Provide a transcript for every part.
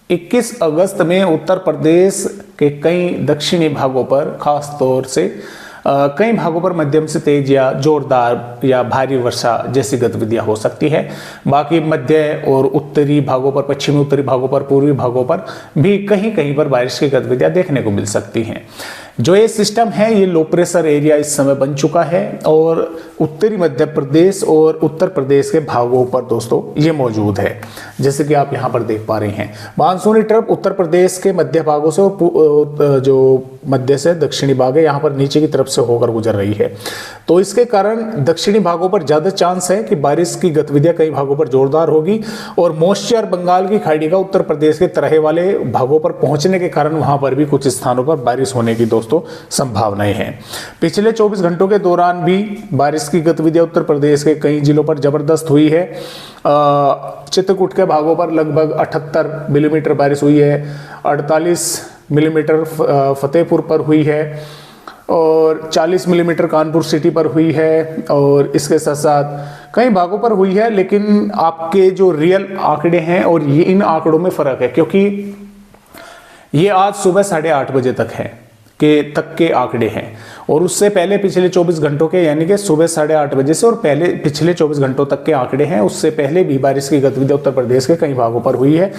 21 अगस्त में उत्तर प्रदेश के कई दक्षिणी भागों पर, खास तौर से कई भागों पर मध्यम से तेज या जोरदार या भारी वर्षा जैसी गतिविधियां हो सकती है। बाकी मध्य और उत्तरी भागों पर, पश्चिमी उत्तरी भागों पर, पूर्वी भागों पर भी कहीं कहीं पर बारिश की गतिविधियां देखने को मिल सकती हैं। जो ये सिस्टम है, ये लो प्रेशर एरिया इस समय बन चुका है और उत्तरी मध्य प्रदेश और उत्तर प्रदेश के भागों पर दोस्तों ये मौजूद है, जैसे कि आप यहाँ पर देख पा रहे हैं। मानसूनी ट्रफ उत्तर प्रदेश के मध्य भागों से और जो मध्य से दक्षिणी भाग है यहाँ पर नीचे की तरफ से होकर गुजर रही है। तो इसके कारण दक्षिणी भागों पर ज्यादा चांस है कि बारिश की गतिविधियां कई भागों पर जोरदार होगी और मॉइस्चर बंगाल की खाड़ी का उत्तर प्रदेश के तराई वाले भागों पर पहुंचने के कारण वहां पर भी कुछ स्थानों पर बारिश होने की दोस्तों संभावनाएं हैं। पिछले 24 घंटों के दौरान भी बारिश की गतिविधियां उत्तर प्रदेश के कई जिलों पर जबरदस्त हुई है। चित्रकूट के भागों पर लगभग 78 मिलीमीटर बारिश हुई है, 48 मिलीमीटर फतेहपुर पर हुई है और 40 मिलीमीटर कानपुर सिटी पर हुई है और इसके साथ साथ कई भागों पर हुई है। लेकिन आपके जो रियल आंकड़े हैं और ये इन आंकड़ों में फर्क है, क्योंकि ये आज सुबह 8:30 बजे तक के आंकड़े हैं और उससे पहले पिछले 24 घंटों के, यानी कि सुबह 8:30 बजे से और पहले पिछले 24 घंटों तक के आंकड़े हैं। उससे पहले भी बारिश की गतिविधियां उत्तर प्रदेश के कई भागों पर हुई है।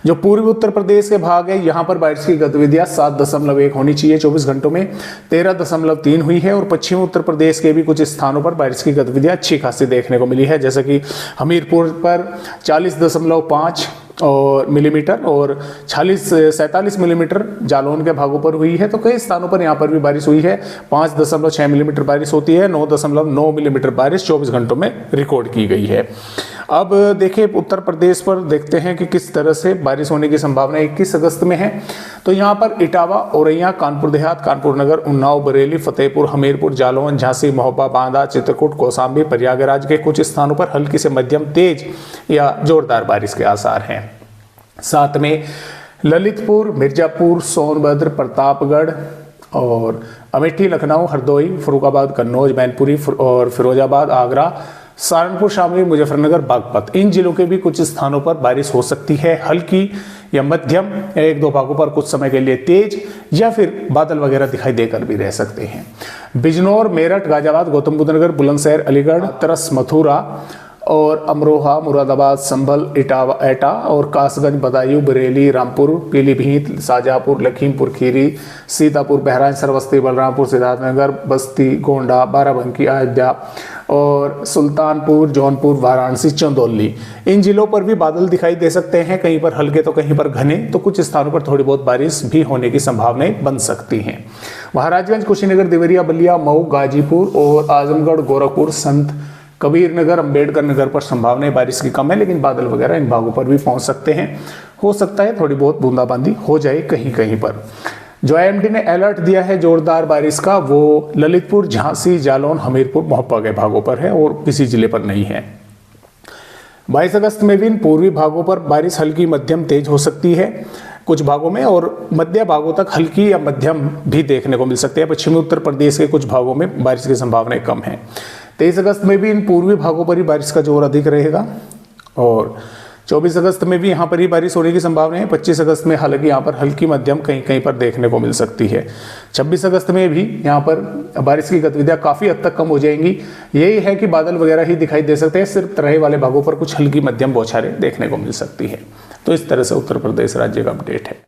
जो पूर्वी उत्तर प्रदेश के भाग है, यहाँ पर बारिश की गतिविधियां 7.1 होनी चाहिए 24 घंटों में, 13.3 हुई है। और पश्चिमी उत्तर प्रदेश के भी कुछ स्थानों पर बारिश की गतिविधियां अच्छी खासी देखने को मिली है, जैसे कि हमीरपुर पर 40.5 और मिलीमीटर और 47 मिलीमीटर जालौन के भागों पर हुई है। तो कई स्थानों पर यहाँ पर भी बारिश हुई है। 5.6 मिलीमीटर बारिश होती है, 9.9 मिलीमीटर बारिश 24 घंटों में रिकॉर्ड की गई है। अब देखिए उत्तर प्रदेश पर देखते हैं कि किस तरह से बारिश होने की संभावना 21 अगस्त में है। तो यहाँ पर इटावा, औरैया, कानपुर देहात, कानपुर नगर, उन्नाव, बरेली, फतेहपुर, हमीरपुर, जालौन, झांसी, महोबा, बांदा, चित्रकूट, कौशाम्बी, प्रयागराज के कुछ स्थानों पर हल्की से मध्यम तेज या जोरदार बारिश के आसार हैं। साथ में ललितपुर, मिर्जापुर, सोनभद्र, प्रतापगढ़ और अमेठी, लखनऊ, हरदोई, फर्रुखाबाद, कन्नौज, मैनपुरी और फिरोजाबाद, आगरा, सहारनपुर, शामली, मुजफ्फरनगर, बागपत, इन जिलों के भी कुछ स्थानों पर बारिश हो सकती है, हल्की या मध्यम, एक दो भागों पर कुछ समय के लिए तेज या फिर बादल वगैरह दिखाई देकर भी रह सकते हैं। बिजनौर, मेरठ, गाजियाबाद, गौतम बुद्ध नगर, बुलंदशहर, अलीगढ़, तरस, मथुरा और अमरोहा, मुरादाबाद, संभल, एटा और कासगंज, बदायूं, बरेली, रामपुर, पीलीभीत, शाहजहांपुर, लखीमपुर खीरी, सीतापुर, बहराइच, श्रावस्ती, बलरामपुर, सिद्धार्थनगर, बस्ती, गोंडा, बाराबंकी, अयोध्या और सुल्तानपुर, जौनपुर, वाराणसी, चंदौली, इन जिलों पर भी बादल दिखाई दे सकते हैं, कहीं पर हल्के तो कहीं पर घने। तो कुछ स्थानों पर थोड़ी बहुत बारिश भी होने की संभावनाएं बन सकती हैं। महाराजगंज, कुशीनगर, देवरिया, बलिया, मऊ, गाजीपुर और आजमगढ़, गोरखपुर, संत कबीर नगर, अंबेडकर नगर पर संभावनाएं बारिश की कम है, लेकिन बादल वगैरह इन भागों पर भी पहुंच सकते हैं। हो सकता है थोड़ी बहुत बूंदाबांदी हो जाए कहीं कहीं पर। जो आईएमडी ने अलर्ट दिया है जोरदार बारिश का, वो ललितपुर, झांसी, जालौन, हमीरपुर, महोबा के भागों पर है और किसी जिले पर नहीं है। 22 अगस्त में भी इन पूर्वी भागों पर बारिश हल्की मध्यम तेज हो सकती है कुछ भागों में और मध्य भागों तक हल्की या मध्यम भी देखने को मिल सकती है। पश्चिमी उत्तर प्रदेश के कुछ भागों में बारिश की संभावनाएं कम है। 23 अगस्त में भी इन पूर्वी भागों पर ही बारिश का जोर अधिक रहेगा और 24 अगस्त में भी यहाँ पर ही बारिश होने की संभावना है। 25 अगस्त में हालांकि यहाँ पर हल्की मध्यम कहीं कहीं पर देखने को मिल सकती है। 26 अगस्त में भी यहाँ पर बारिश की गतिविधियाँ काफ़ी हद तक कम हो जाएंगी। यही है कि बादल वगैरह ही दिखाई दे सकते हैं, सिर्फ तराई वाले भागों पर कुछ हल्की मध्यम बौछारें देखने को मिल सकती है। तो इस तरह से उत्तर प्रदेश राज्य का अपडेट है।